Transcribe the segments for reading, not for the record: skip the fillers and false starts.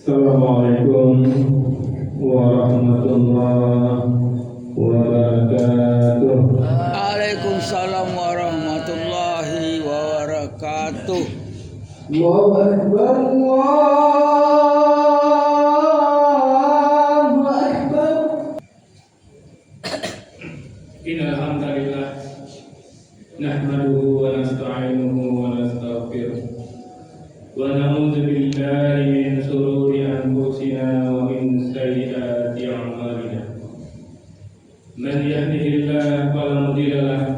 Assalamualaikum warahmatullahi wabarakatuh. Waalaikumsalam warahmatullahi wabarakatuh. Allahu Akbar, Allahu Akbar. Innal hamdalillah nahmaduhu wa nasta'inuhu wa nastaghfiruh wa na'udzu billahi min shururi anfusina wa min sayyiati a'malina. Man yahdihillahu fala mudilla lahu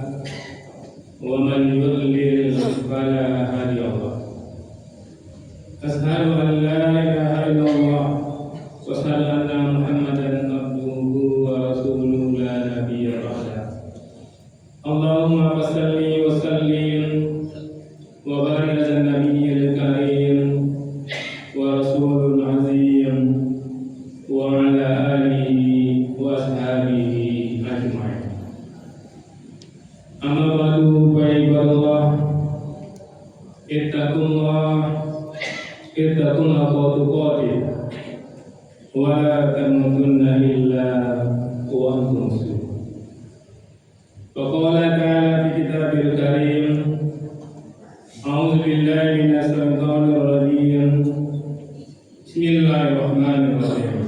wa man yudlil fala hadiya lahu. Ashhadu an la ilaha illallah wa ashhadu anna Muhammadan abduhu wa rasuluhu la nabiyya ba'da. Allahumma shalli wa sallim wa barik ala nabiyyil karim wa rasulul azim wa ala alihi wa ashabihi ajma'in. Amma ba'du, fa ibadallah, ittaqullah haqqa tuqatih wa la tamutunna illa wa antum muslimun. Wa qala ta'ala fi kitabil karim, a'udzu billahi minas shaitonir rajim. Bismillahirrahmanirrahim.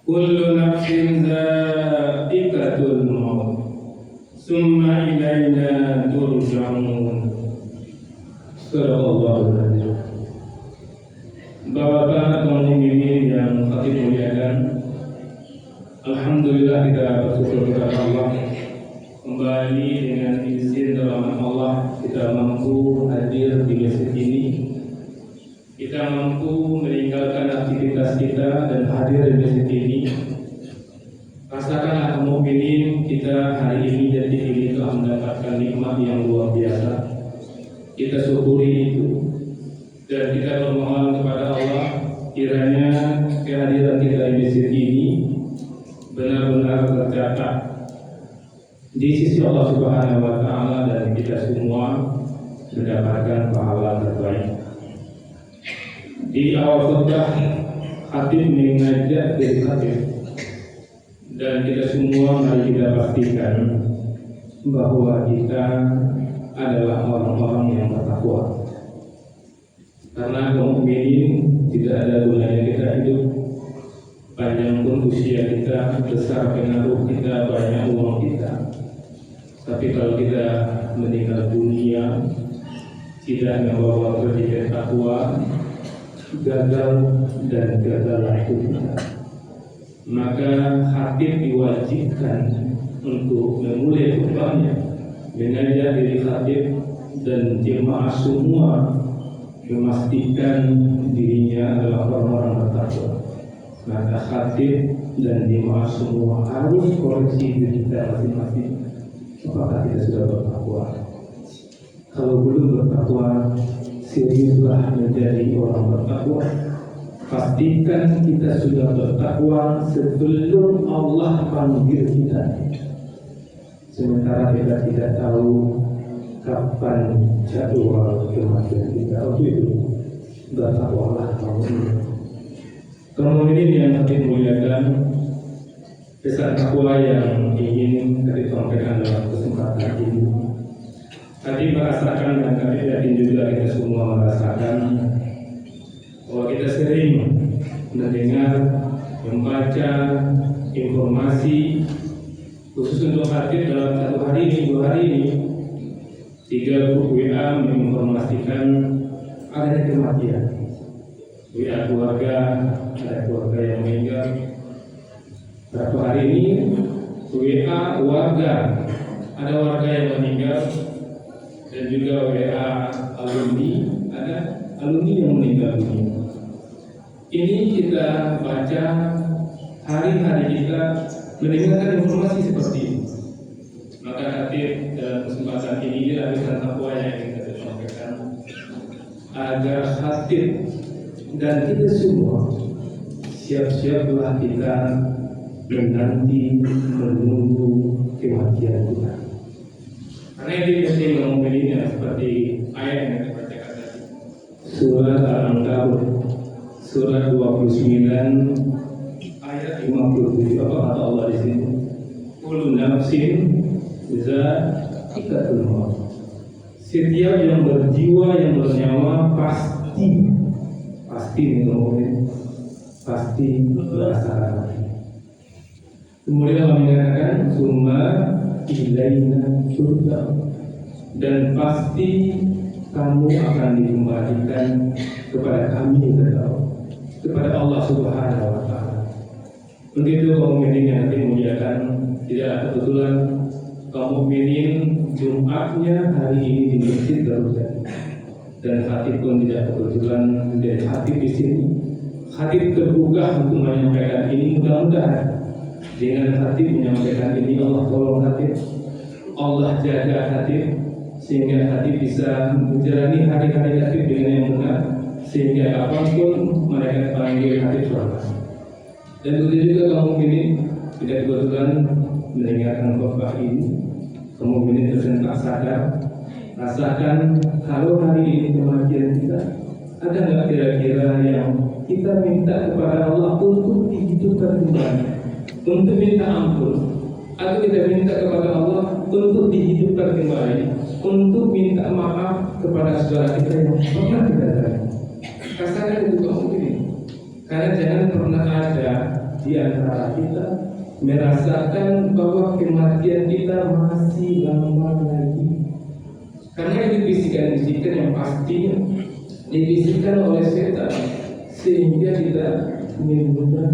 Kullu nafsin dha'iqatul maut, summa ilaina turja'un. Sadaqallahul azim. Bapak kaum muslimin yang kami muliakan, alhamdulillah kita bersyukur kepada Allah, kembali dengan izin dan rahmat Allah kita mampu hadir di masjid ini. Kita mampu meninggalkan aktivitas kita dan hadir di masjid ini. Rasakanlah kaum mukminin, kita hari ini jadi ini telah mendapatkan nikmat yang luar biasa. Kita syukuri itu dan kita bermohon kepada Allah kiranya kehadiran kita di masjid ini benar-benar tercatat di sisi Allah Subhanahu wa taala dan kita semua mendapatkan pahala terbaik. Di awal khutbah khatib mengajak dari khatib, dan kita semua mari kita pastikan bahwa kita adalah orang-orang yang bertakwa. Karena kaum mukminin tidak ada gunanya kita hidup, panjang pun usia kita, besar pengaruh kita, banyak uang kita, tapi kalau kita meninggal dunia tidak membawa pendidikan takwa, gagal dan gagallah hidup kita. Maka khatib diwajibkan untuk memulai khutbahnya mengajak diri khatib dan jemaah semua memastikan dirinya adalah orang-orang bertakwa. Maka khatib dan jemaah semua harus koreksi diri kita masing-masing. Apakah kita sudah bertakwa? Kalau belum bertakwa, seriuslah menjadi orang bertakwa. Pastikan kita sudah bertakwa sebelum Allah panggil kita. Sementara kita tidak tahu kapan jadwal kematian kita. Untuk itu bertakwalah kamu ini. Kamu ini yang kami muliakan, pesan takwa yang ingin kami sampaikan dalam kesempatan ini. Tadi merasakan dan kami yakin juga kita semua merasakan bahwa kita sering mendengar, membaca informasi khusus untuk hadir dalam satu hari ini, 2 hari ini, 3 grup WA menginformasikan adanya kematian. WA keluarga, ada keluarga yang meninggal. Berapa hari ini WA warga, ada warga yang meninggal, dan juga WA alumni, ada alumni yang meninggal dunia. Ini kita baca hari-hari kita mendengarkan informasi seperti ini. Maka khatib dalam kesempatan ini ada pesan takwa yang ingin kita sampaikan agar khatib dan kita semua siap-siaplah kita menanti menunggu kematian kita. Karena ini mesti ngomongin seperti ayat yang kita bacakan tadi. Surat Al-Ankabut surat 29 ayat 57. Apa kata Allah di sini? Kullu nafsin za'iqatul maut. Setiap yang berjiwa, yang bernyawa pasti ini ngomongin pasti merasakan mati. Kemudian Allah mengatakan summa ilaina turja'un, dan pasti kamu akan dikembalikan kepada kami, kepada Allah Subhanahu wa Ta'ala. Begitu kaum mukminin yang nanti memuliakan, tidak kebetulan kaum mukminin Jumatnya hari ini di Masjid Darussalam, dan hati pun tidak kebetulan menjadi hati di sini. Hati tergugah untuk menyampaikan ini, mudah-mudahan dengan hati menyampaikan ini Allah tolong hati, Allah jaga hati, sehingga hati bisa menjalani hari-hari hati dengan yang benar, sehingga apapun mereka panggil hati selamat. Dan begitu juga kaum mukminin tidak kebetulan mendengarkan khotbah ini, kaum mukminin tersentak sadar, rasakan kalau hari ini kematian kita, ada nggak kira-kira yang kita minta kepada Allah untuk dihidupkan kembali, untuk minta ampun, atau kita minta kepada Allah untuk dihidupkan kembali, untuk minta maaf kepada saudara kita yang pernah kita tanya. Rasakan itu kaum mukminin, karena jangan pernah ada di antara kita merasakan bahwa kematian kita masih lama lagi. Karena itu bisikan-bisikan yang pastinya dibisikkan oleh setan, sehingga kita menunda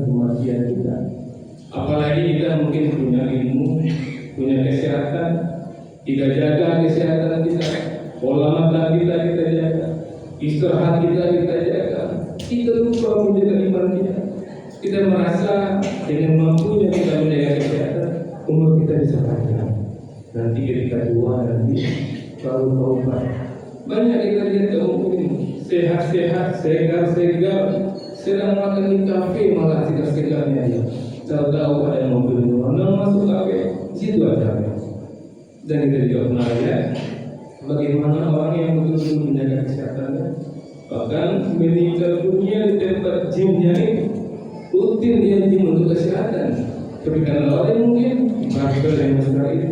kematian kita. Apalagi kita mungkin punya ilmu, punya kesehatan, kita jaga kesehatan kita, pola makan kita jaga, istirahat kita jaga. Kita lupa menjaga iman kita. Kita merasa dengan mampunya kita menjaga kesehatan, umur kita bisa panjang. Nanti ketika tua nanti baru taubat. Banyak kita lihat kaum mukminin sehat-sehat, segar, sedang makan di kafe malah segar-segarnya dia. Tahu-tahu ada mobil orang masuk kafe, situ ada. Dan kita juga pernah lihat bagaimana orang yang betul-betul menjaga kesehatannya, bahkan meninggal dunia di tempat gymnya ini, rutin dia gym untuk kesehatan. Tapi karena orang mungkin barber yang besar itu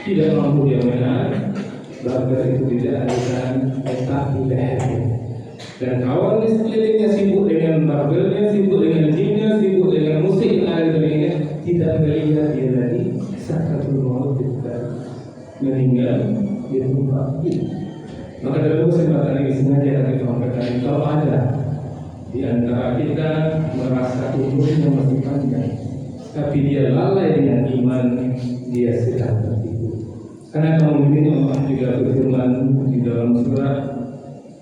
tidak mampu dia menahan, barber itu tidak ada otak di lehernya. Dan kawan di sekelilingnya sibuk dengan barbernya, sibuk dengan gymnya, sibuk dengan musik yang ada di belakangnya, tidak melihat dia lagi sakaratul maut ketika meninggal di tempat itu. Maka dalam kesempatan ini sengaja kami sampaikan, kalau ada di antara kita merasa umurnya masih panjang, tapi dia lalai dengan iman, dia sedang tertidur. Karena kaum mukminin Allah juga berfirman di dalam surat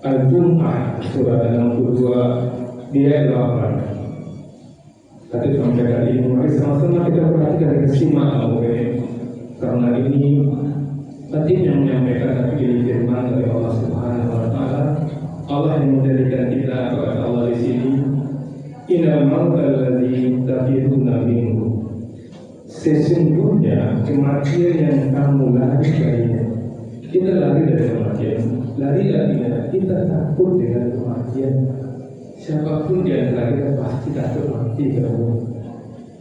Al-Jumu'ah surat 62 di ayat 8. Tadi sampaikan ini, mari sama-sama kita perhatikan dan simak karena ini tadi yang menyampaikan, tapi ini firman dari Allah Subhanahu wa Ta'ala. Allah yang menjadikan kita kepada Allah di sini. Innal mautal ladzi tafiruna minhu. Sesungguhnya kematian yang kamu lari darinya. Kita lari dari kematian. Lari darinya, kita takut dengan kematian. Siapapun di antara kita pasti takut mati ketemu.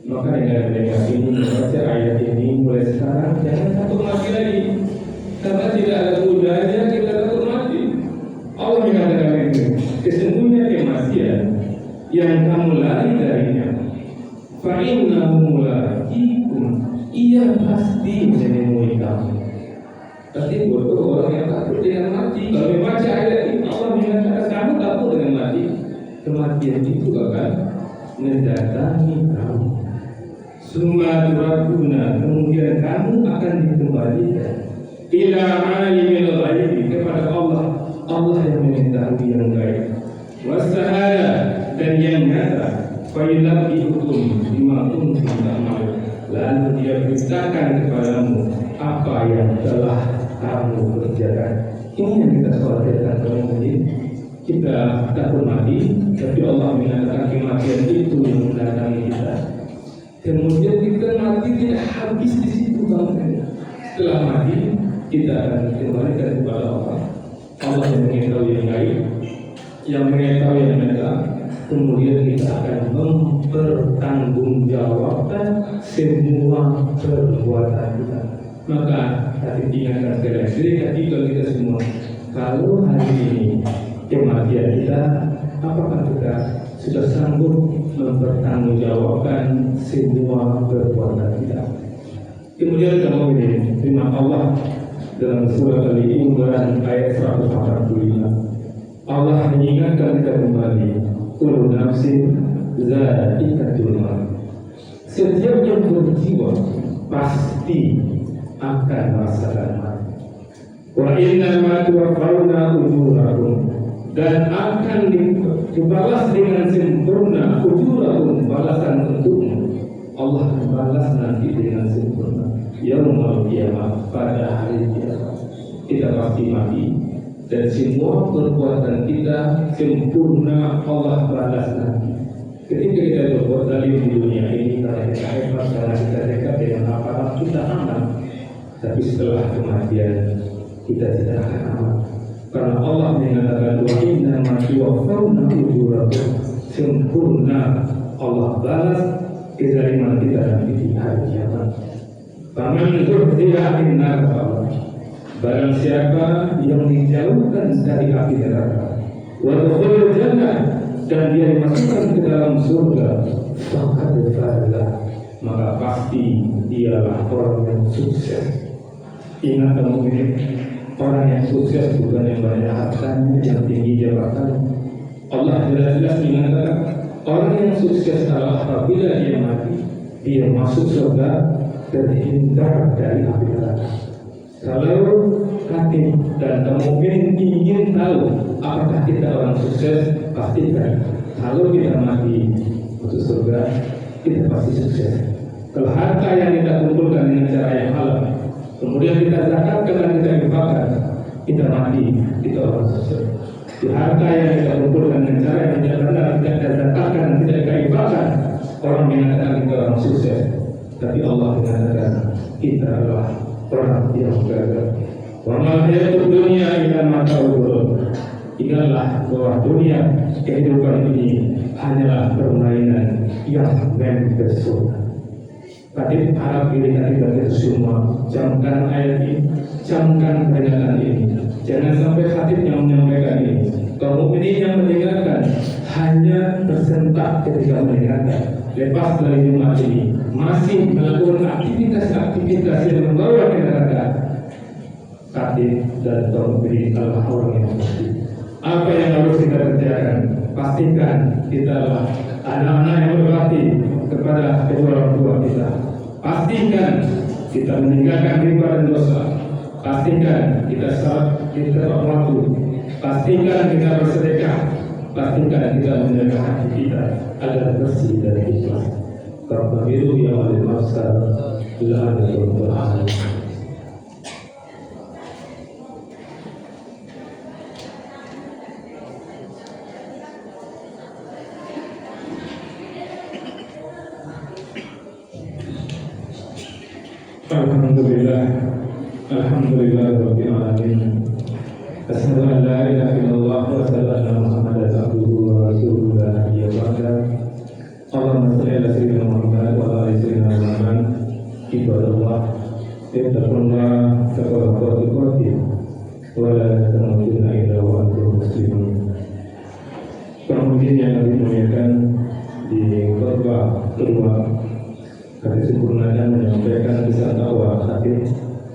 Maka dengan mendengar ini, membaca ayat ini, mulai sekarang jangan takut mati lagi. Karena tidak ada gunanya kita takut mati. Allah mengatakan itu, sesungguhnya kematian yang kamu lari darinya, fa innahu mulaqikum, ia pasti menemui kamu. Berarti bodoh orang yang takut dengan mati. Kalau membaca ayat ini, Allah mengatakan kamu takut dengan mati, kematian itu akan mendatangi kamu. Summa turaduna, kemudian kamu akan dikembalikan ila alimil ghaibi, kepada Allah yang mengetahui yang gaib, wasahada, dan yang nyata, fayunabbi'ukum bima kuntum ta'malun, lalu dia beritakan kepadamu apa yang telah kamu kerjakan. Ini yang kita khawatirkan kalau kita takut mati, tapi Allah mengatakan kematian itu yang mendatangi kita. Kemudian kita mati tidak habis di situ bangkanya. Setelah mati kita akan dikembalikan kepada Allah. Allah yang mengetahui yang gaib, yang mengetahui yang nyata, kemudian kita akan mempertanggungjawabkan semua perbuatan kita. Maka hati ingatkan sekali lagi kita semua, kalau hari ini kematian kita, apakah kita sudah sanggup mempertanggungjawabkan semua perbuatan kita? Kemudian kalau ini firman Allah dalam surah Al-Imran ayat 145, Allah mengingatkan kita kembali, kullu nafsin za'iqatul maut. Setiap yang berjiwa pasti akan merasakan mati. Wa inna ma tuwaffawna ujurakum, dan akan dibalas dengan sempurna ujurakum, balasan untukmu. Allah balas nanti dengan sempurna yaumul qiyamah, pada hari kiamat. Kita pasti mati dan semua perbuatan kita sempurna Allah balas nanti. Ketika kita berbuat zalim di dunia ini, karena kita hebat, karena kita dekat dengan aparat, kita aman. Tapi setelah kematian kita tidak akan aman, karena Allah mengatakan wa inna ma tuwaffawna ujurakum, sempurna Allah balas kezaliman kita nanti di hari kiamat. Faman zuhziha 'anil nar, barang siapa yang dijauhkan dari api neraka, wa dukhulul jannah, dan dia dimasukkan ke dalam surga, faqad faza, maka pasti dialah orang yang sukses. Ingat teman-teman, orang yang sukses bukan yang banyak hartanya, yang tinggi jabatan. Allah jelas-jelas mengatakan orang yang sukses adalah apabila dia mati, dia masuk surga terhindar dari api neraka. Kalau hati dan teman-teman ingin tahu apakah kita orang sukses, pastikan kalau kita mati masuk surga, kita pasti sukses. Kalau harta yang kita kumpulkan dengan cara yang halal, kemudian kita zakatkan dan kita infakkan, kita mati, kita orang sukses. Di harta yang kita kumpulkan dengan cara yang tidak benar, kita zakatkan dan tidak kita infakkan, orang mengatakan kita orang sukses. Tapi Allah mengatakan kita adalah orang yang gagal. Wa ma hayatud dunya illa mata'ul ghurur. Ingatlah bahwa dunia, kehidupan ini hanyalah permainan yang mempesona. Tapi harap diri kita semua camkan ayat ini, camkan pernyataan ini. Jangan sampai hati yang menyampaikan ini, kaum mukminin yang mendengarkan hanya tersentak ketika mendengarkan. Lepas dari Jumat ini masih melakukan aktivitas yang membawa ke neraka. Hati dan kaum mukminin adalah orang yang pasti. Apa yang harus kita kerjakan? Pastikan kita adalah anak-anak yang berbakti kepada kedua orang tua kita. Pastikan kita meninggalkan riba dan dosa. Pastikan kita salat kita tepat waktu. Pastikan kita bersedekah. Pastikan kita menjaga hati kita agar bersih dari ikhlas. Karena itu yang oleh masa bila ada yang berhasil. Alhamdulillah rabbil alamin. Asyhadu an la ilaha illallah wa asyhadu anna Muhammadan abduhu wa rasuluhu la nabiyya ba'da. Allahumma shalli ala sayyidina Muhammad wa ala ali sayyidina Muhammad. Ibadallah, ittaqullah haqqa tuqatih wa la tamutunna illa wa antum muslimun. Kemudian yang dimuliakan di khutbah kedua, kami sempurnakan menyampaikan kisah dakwah hadis.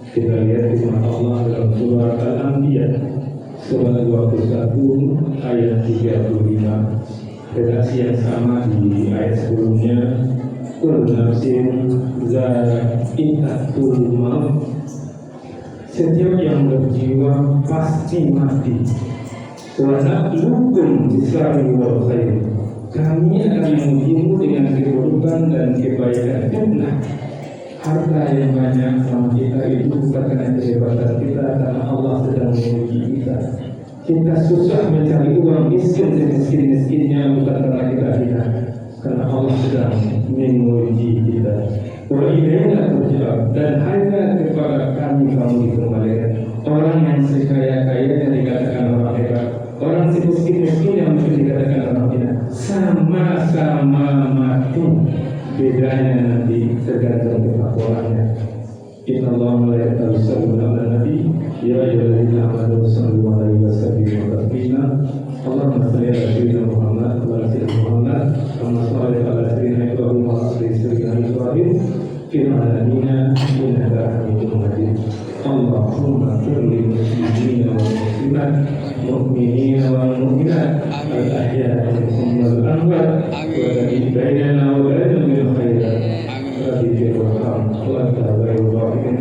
Kita lihat di Allah dalam surah Al-Anbiya surah 21 ayat 35, redaksi yang sama di ayat sebelumnya, kullu nafsin za'iqatul maut, setiap yang berjiwa pasti mati. Wa nabluukum bis-syarri wal khair, kami akan mengujimu dengan keburukan dan kebaikan. Fitnah, harta yang banyak sama kita itu bukan karena kehebatan kita, karena Allah sedang menguji kita. Kita susah mencari uang, miskin-miskinnya bukan karena kita hina, karena Allah sedang menguji kita. Wa ilaina turja'un, dan hanya kepada kami kamu dikembalikan. Orang yang sekaya-kayanya dikatakan orang hebat, orang semiskin-miskin yang mungkin dikatakan orang hina. sama matu bedanya nanti tergantung ketakwanya. Inna Allah malaikatahu yusholluna 'alan nabi ya ayyuhalladzina amanu shallu 'alaihi wa sallimu taslima. Allahumma shalli 'ala sayyidina Muhammad wa 'ala sayyidina Muhammad kama shallaita 'ala sayyidina Ibrahim wa 'ala sayyidina Ibrahim fil 'alamin innaka Hamidum Majid. Allahumma ighfir lil muslimina wal muslimat mu'minina wal mu'minat al-ahya'i minhum wal amwat wa alladhi bainana wa bainahum bil khairat. Rabbi firham wa anta khairur rahimin.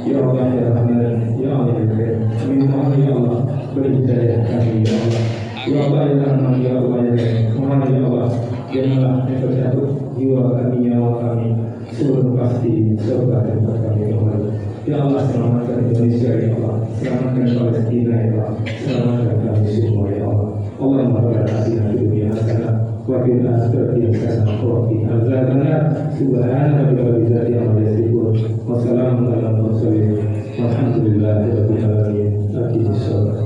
Ya Allah ya Rahman ya Allah ya Karim. Minta ya Allah beri hidayah kami ya Allah. Ya Allah ya Rahman ya Allah ya Karim. Mohon ya Allah janganlah terjatuh jiwa kami nyawa kami seluruh pasti serta tempat kami ya Allah. Ya Allah selamatkan Indonesia ya Allah, selamatkan Palestina ya Allah, selamatkan kami semua ya Allah. Allahumma rabbana atina fid dunya hasanah wa fil akhirati hasanah wa qina adzabannar. Subhana rabbika rabbil izzati amma yasifun wa salamun alal mursalin walhamdulillahi rabbil alamin. Aqimis shalah.